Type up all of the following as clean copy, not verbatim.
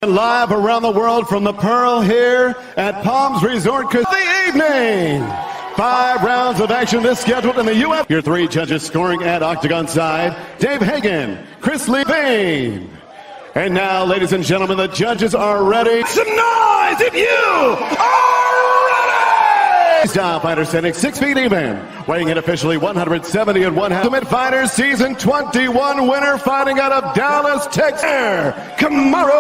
Live around the world from the Pearl here at Palms Resort Casino. The evening. 5 rounds of action this scheduled in the UFC. Your 3 judges scoring at Octagon side. Dave Hagan, Chris Levine. And now, ladies and gentlemen, the judges are ready. Some noise if you are ready! Style fighter standing 6 feet even. Weighing in officially 170 and 1/2. Ultimate Fighter Season 21 winner fighting out of Dallas, Texas. Kamaru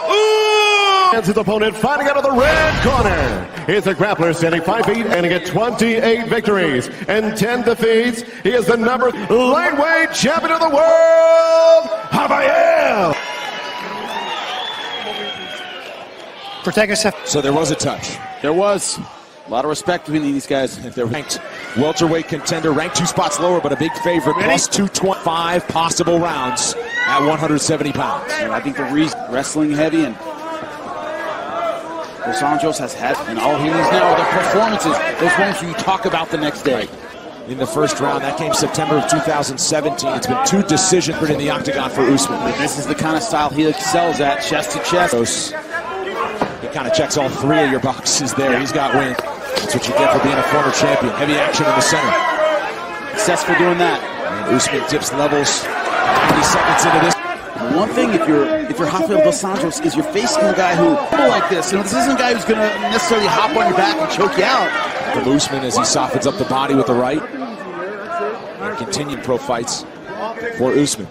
Usman. His opponent fighting out of the red corner. He's a grappler standing 5 feet and he got 28 victories and 10 defeats. He is the number lightweight champion of the world, Rafael. Protect yourself. So there was a touch. There was. A lot of respect between these guys. If they're ranked welterweight contender, ranked 2 spots lower, but a big favorite. Plus 225 possible rounds at 170 pounds. And I think the reason wrestling heavy and Anjos has had, and all he needs now are the performances. Those ones you talk about the next day. In the first round, that came September of 2017. It's been 2 decisions in the octagon for Usman. This is the kind of style he excels at, chest to chest. He kind of checks all 3 of your boxes there. He's got wins. That's what you get for being a former champion. Heavy action in the center. Successful doing that. And Usman dips levels 90 seconds into this. One thing, if you're Rafael dos Anjos, is you're facing a guy who like this. You know, this isn't a guy who's going to necessarily hop on your back and choke you out. From Usman as he softens up the body with the right. And continued pro fights for Usman.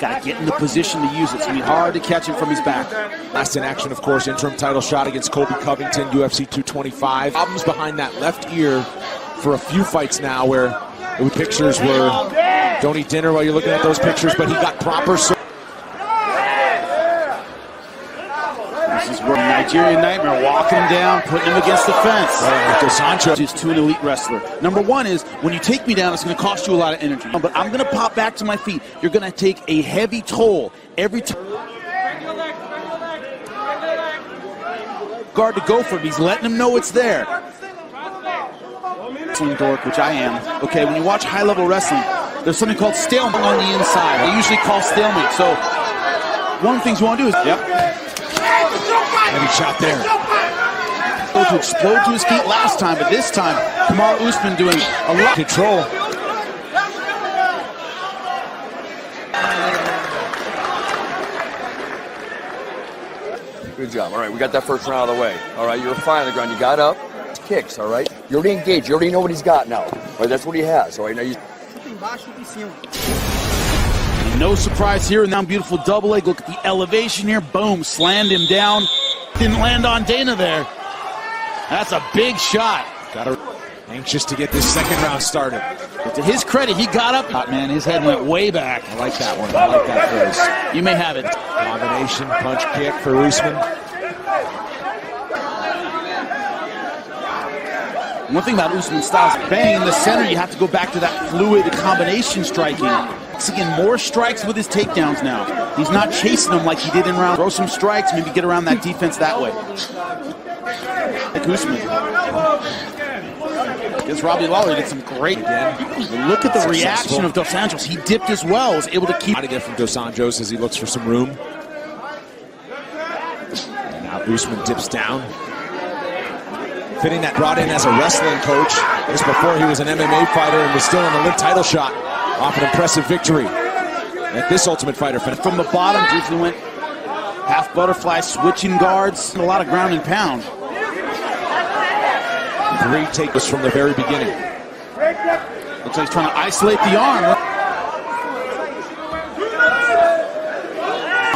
Got to get in the position to use it. It's going to be hard to catch him from his back. Last in action, of course, interim title shot against Colby Covington, UFC 225. Problems behind that left ear for a few fights now where the pictures were, don't eat dinner while you're looking at those pictures, but he got proper. This is where Nigerian Nightmare walking him down, putting him against the fence. Dos Anjos is to an elite wrestler. Number one is, when you take me down, it's going to cost you a lot of energy. But I'm going to pop back to my feet. You're going to take a heavy toll every time. Guard to go for him. He's letting him know it's there. Wrestling dork, which I am. Okay, when you watch high-level wrestling, there's something called stalemate on the inside. They usually call stalemate. So one of the things you want to do is, heavy shot there. To explode to his feet last time, but this time, Kamaru Usman doing a lot. Control. Good job. All right, we got that first round out of the way. All right, you were fine on the ground. You got up. Kicks, all right? You already engaged. You already know what he's got now. All right, that's what he has. All right, now you... No surprise here, and now beautiful double leg. Look at the elevation here. Boom, slammed him down. Didn't land on Dana there. That's a big shot. Anxious to get this second round started. But to his credit, he got up. Man, his head went way back. I like that one. I like that phrase. You may have it. Combination punch kick for Usman. One thing about Usman's style is bang in the center. You have to go back to that fluid combination striking. He's getting more strikes with his takedowns now. He's not chasing them like he did in round. Throw some strikes, maybe get around that defense that way. Like Usman. Against Robbie Lawler, did some great again. Look at the reaction of Dos Anjos. He dipped as well, was able to keep. To get from Dos Anjos as he looks for some room. And now Usman dips down. Fitting that brought in as a wrestling coach just before he was an MMA fighter and was still in the live title shot off an impressive victory at this Ultimate Fighter finish. From the bottom, briefly went half butterfly, switching guards, and a lot of ground and pound. 3 takedowns from the very beginning. Looks like he's trying to isolate the arm.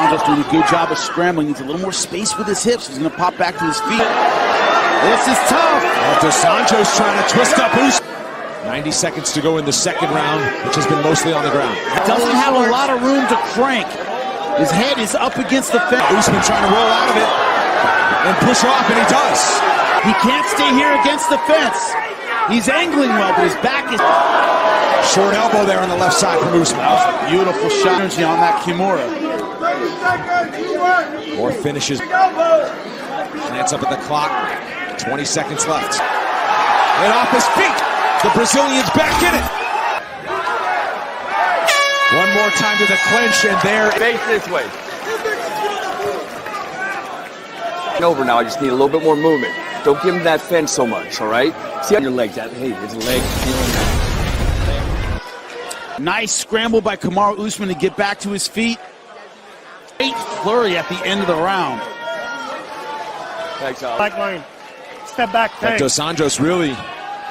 Anjos doing a good job of scrambling. Needs a little more space with his hips. He's going to pop back to his feet. This is tough. Dos Anjos trying to twist up Usman. 90 seconds to go in the second round, which has been mostly on the ground. Doesn't have a lot of room to crank. His head is up against the fence. Usman trying to roll out of it and push off, and he does. He can't stay here against the fence. He's angling well, but his back is... Short elbow there on the left side from Usman. That was a beautiful shot on that Kimura. More finishes. Glance up at the clock. 20 seconds left. And off his feet. The Brazilian's back in it. One more more time to the clinch, and there. Face this way. Over now, I just need a little bit more movement. Don't give him that fence so much, all right? See on your legs. Hey, his leg. Nice scramble by Kamaru Usman to get back to his feet. Great flurry at the end of the round. Thanks, Al. Back line. Step back. Dos Anjos really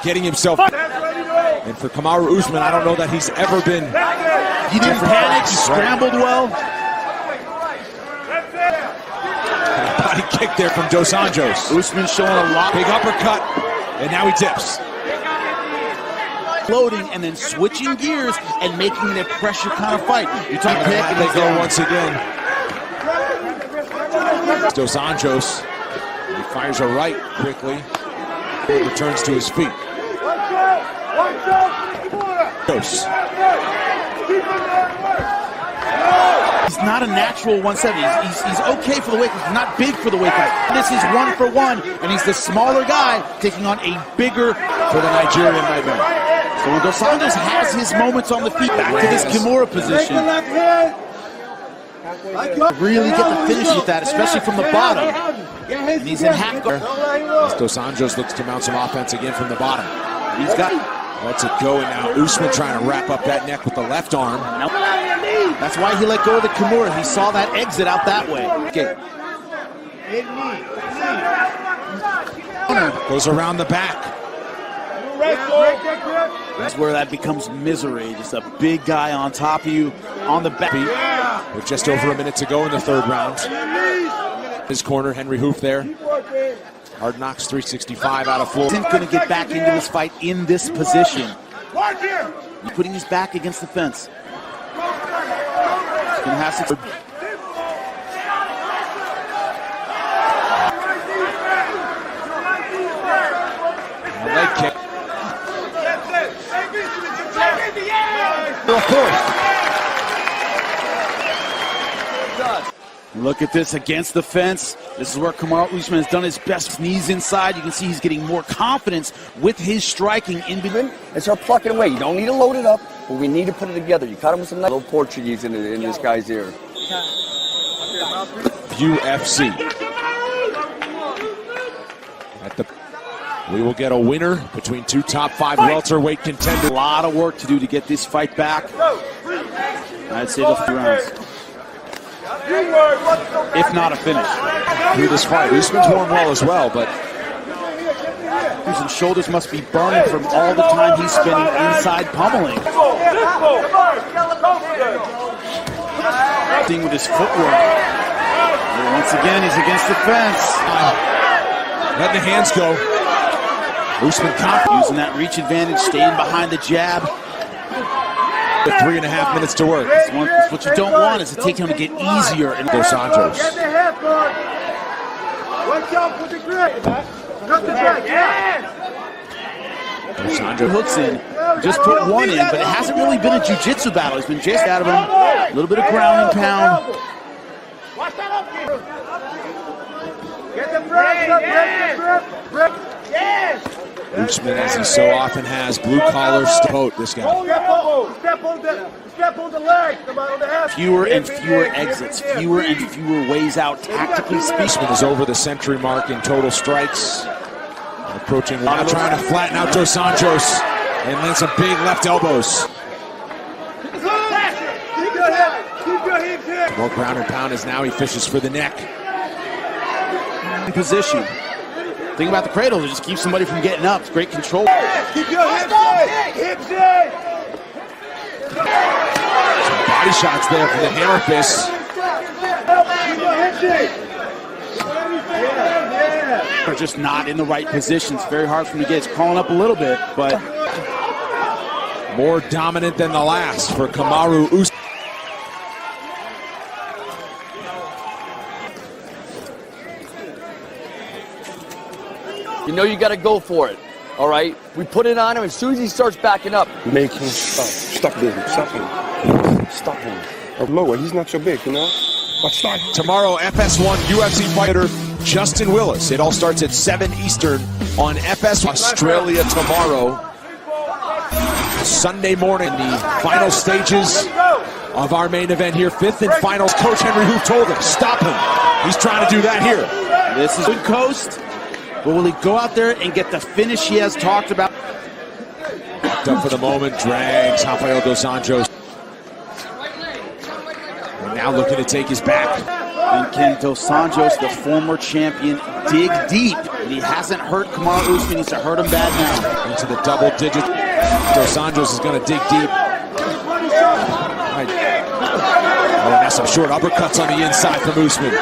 getting himself. And for Kamaru Usman, I don't know that he's ever been. He didn't panic. He scrambled well. Body kick there from Dos Anjos. Usman showing a lot. Big uppercut, and now he dips. Loading and then switching gears and making it a pressure kind of fight. You talk pick and they go once again. Dos Anjos, he fires a right quickly. Returns to his feet. Dos. He's not a natural 170. He's okay for the weight class. He's not big for the weight class. This is 1-for-1, and he's the smaller guy taking on a bigger for the Nigerian nightmare. So when Dos Anjos has his moments on the feet, back to this Kimura position. Really get the finish with that, especially from the bottom. And he's in half guard. As Dos Anjos looks to mount some offense again from the bottom. He's got. Lets it go, and now Usman trying to wrap up that neck with the left arm. That's why he let go of the Kimura. He saw that exit out that way. Okay. Goes around the back. That's where that becomes misery. Just a big guy on top of you, on the back. With just over a minute to go in the third round. His corner, Henry Hoof there. Hard Knocks 365 out of 4. He's going to get back into this fight in this position. He's putting his back against the fence. He's going to have to. Leg kick. Look at this against the fence. This is where Kamaru Usman has done his best. Knees inside. You can see he's getting more confidence with his striking in between. And start plucking away. You don't need to load it up, but we need to put it together. You caught him with some little Portuguese in this guy's ear. UFC. We will get a winner between two top 5 welterweight contenders. A lot of work to do to get this fight back. I'd say the 3 rounds. If not a finish. Through this fight. Usman's worn well as well, but Usman's shoulders must be burning from all the time he's spending inside pummeling. Thing with his footwork. And once again, he's against the fence. Letting the hands go. Usman using that reach advantage, staying behind the jab. With 3.5 minutes to work. What you don't want is to take him to get easier. And Dos Anjos. Dos Anjos hooks in. Just put one in, but it hasn't really been a jiu-jitsu battle. It's been just out of him. A little bit of ground and pound. Usman, as he so often has, blue-collar boat, this guy. Fewer and fewer exits, fewer and fewer ways out, tactically speaking. Usman is over the century mark in total strikes. Approaching, now trying to flatten out Dos Anjos, and lands some big left elbows. More ground and pound as now he fishes for the neck. In position. Thing about the cradle is just keep somebody from getting up. It's great control. Keep your hips in. Hips in. Some body shots there for the hammer fist. Keep your hips in. They're just not in the right positions. Very hard for him to get. It's crawling up a little bit, but more dominant than the last for Kamaru Usman. You know you got to go for it, all right? We put it on him as soon as he starts backing up. Make him stop. Stop him. Stop him. Stop him. Or lower. He's not so big, you know? But stop. Tomorrow, FS1 UFC fighter Justin Willis. It all starts at 7 Eastern on FS Australia tomorrow. Sunday morning, the final stages of our main event here. Fifth and final. Coach Henry Hoof told him, stop him. He's trying to do that here. This is good coast, but will he go out there and get the finish he has talked about? Locked up for the moment, drags Rafael dos Anjos. And now looking to take his back. And can Dos Anjos, the former champion, dig deep? And he hasn't hurt Kamaru Usman, he needs to hurt him bad now. Into the double digits. Dos Anjos is going to dig deep. Right. Oh, and that's some short uppercuts on the inside from Usman.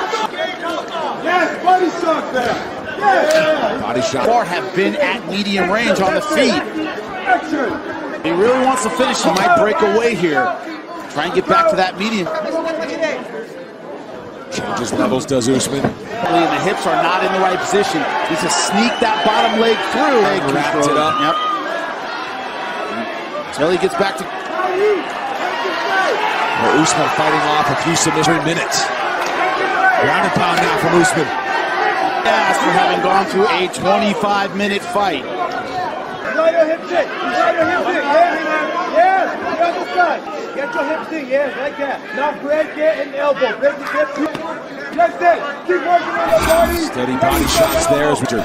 Yes, body shot there. Yes. Body shot. Far have been at medium range on the feet. Action. He really wants to finish. He might break away here. Try and get back to that medium. Changes levels, does Usman. And the hips are not in the right position. He's to sneak that bottom leg through. Wrapped it up. Yep. Until he gets back to... Well, Usman fighting off a few submission minutes. Ground and pound now from Usman. Yes, for having gone through a 25-minute fight. Enjoy your hip stick. Enjoy your hip stick. Yes. The other side. Get your hip stick. Yes, like that. Now break it and elbow. Break the hip. That's it. Keep working on the body. Steady body shots there as Richard.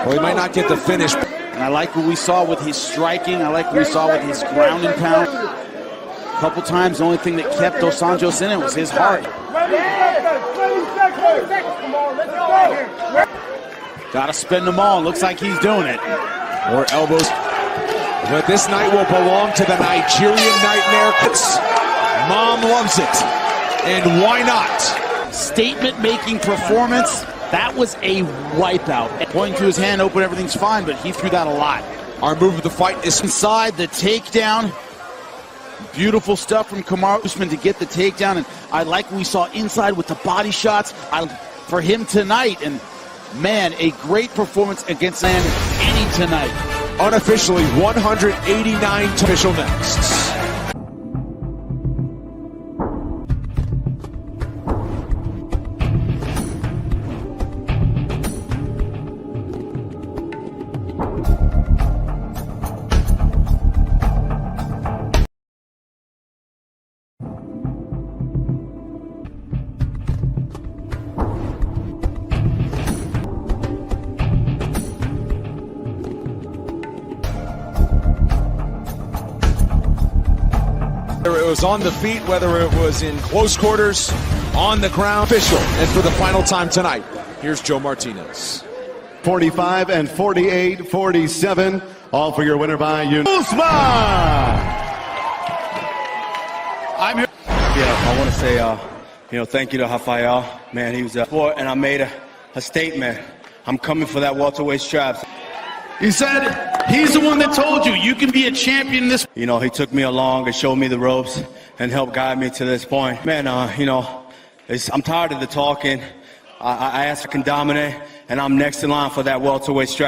Well, he might not get the finish. And I like what we saw with his striking. I like what we saw with his ground and pound. A couple times, the only thing that kept Dos Anjos in it was his heart. 20 seconds. Come on, let's go. Got to spend them all. Looks like he's doing it. More elbows. But this night will belong to the Nigerian Nightmare. Mom loves it. And why not? Statement-making performance. That was a wipeout. Pointing to his hand, open, everything's fine, but he threw that a lot. Our move of the fight is Inside the takedown. Beautiful stuff from Kamaru Usman to get the takedown. And I like what we saw inside with the body shots for him tonight. And man, a great performance against any tonight. unofficially 189 official next. Whether it was on the feet, whether it was in close quarters, on the ground, official. And for the final time tonight, here's Joe Martinez. 45 and 48, 47, all for your winner by Usman. I'm here. Yeah, I want to say, thank you to Rafael. Man, he was a sport, and I made a statement. I'm coming for that welterweight strap. He said he's the one that told you you can be a champion in this. He took me along and showed me the ropes and helped guide me to this point. Man, I'm tired of the talking. I asked if I can dominate, and I'm next in line for that welterweight strap.